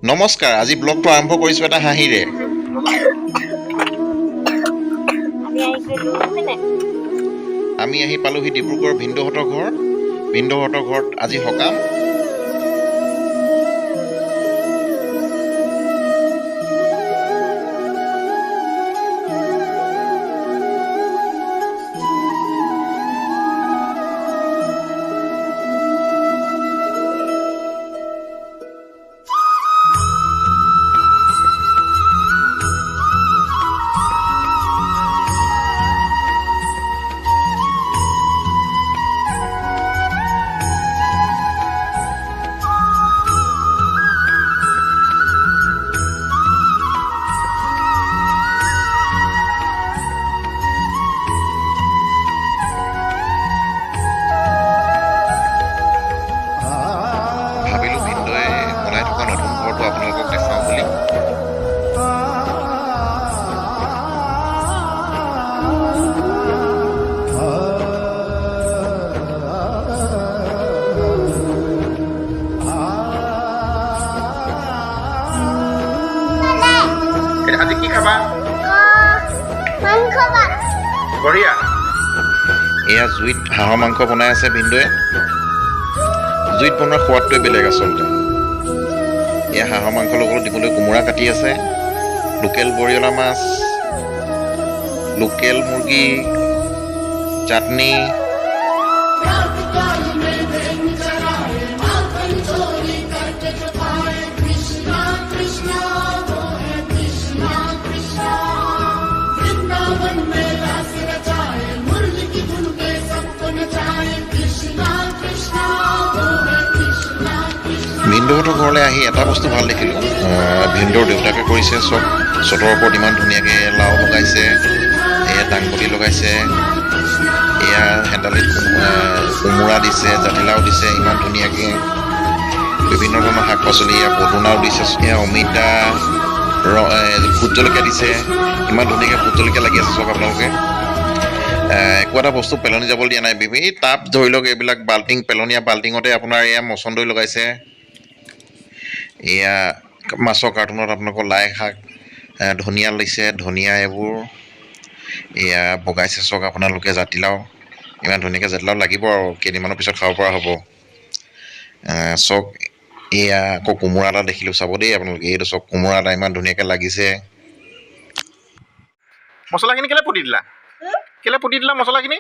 নমস্কাৰ, আজি ব্লগটো আৰম্ভ কৰিছোঁ এটা হাঁহিৰে। আমি আহি পালোহি ডিব্ৰুগড় ভিনদেউহঁতৰ ঘৰ। ভিনদেউহঁতৰ ঘৰত আজি সকাম। ভাবিলোঁ ভিনদেউৱে বনাই থকা নতুন ঘৰটো আপোনালোকক দেখাওঁ বুলি। আজি কি খাবা? বঢ়িয়া। এয়া জুইত হাঁহৰ মাংস বনাই আছে ভিনদেউৱে। জুইত বনোৱাৰ সোৱাদটোৱে বেলেগ আচলতে। এয়া হাঁহৰ মাংসৰ লগত দিবলৈ কোমোৰা কাটি আছে, লোকেল বৰিয়লা মাছ, লোকেল মুৰ্গী, চাটনি। ভিনদেউহঁতৰ ঘৰলৈ আহি এটা বস্তু ভাল দেখিলোঁ, ভিনদেউৰ দেউতাকে কৰিছে চব। চটৰ ওপৰত ইমান ধুনীয়াকৈ লাও লগাইছে, এয়া দাংবডি লগাইছে, এয়া হেণ্ডালিত কোমোৰা দিছে, জাতিলাও দিছে ইমান ধুনীয়াকৈ। বিভিন্ন ধৰণৰ শাক পাচলি, এয়া পদুনাও দিছে, এয়া অমিতা, ভোট জলকীয়া দিছে। ইমান ধুনীয়াকৈ ভোট জলকীয়া লাগি আছে চব আপোনালোকে। একো এটা বস্তু পেলনি যাবলৈ দিয়া নাই। এই টাব ধৰি লওক, এইবিলাক বাল্টিং, পেলনীয়া বাল্টিঙতে আপোনাৰ এয়া মচন্দৈ লগাইছে। এয়া মাছৰ কাৰ্টুনত আপোনালোকৰ লাই শাক, ধনিয়া লৈছে, ধনিয়া এইবোৰ। এয়া বগাইছে চাওক আপোনালোকে জাতিলাও, ইমান ধুনীয়াকৈ জাতিলাও লাগিব আৰু কেইদিনমানৰ পিছত খাব পৰা হ'ব চাওক। এয়া আকৌ কোমোৰা এটা দেখিলোঁ, চাব দেই আপোনালোকে, এইটো চাওক কোমোৰা এটা ইমান ধুনীয়াকৈ লাগিছে। মছলাখিনি কেলৈ পুতি দিলা? কেলৈ পুতি দিলা মছলাখিনি?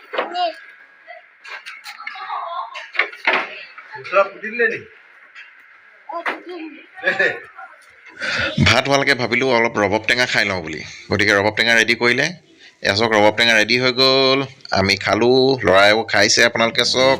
ভাত হোৱালৈকে ভাবিলোঁ অলপ ৰবাব টেঙা খাই লওঁ বুলি, গতিকে ৰবাব টেঙা ৰেডি কৰিলে। এয়া চাওক ৰবাব টেঙা ৰেডি হৈ গ'ল, আমি খালোঁ, ল'ৰাইও খাইছে, আপোনালোকে চাওক।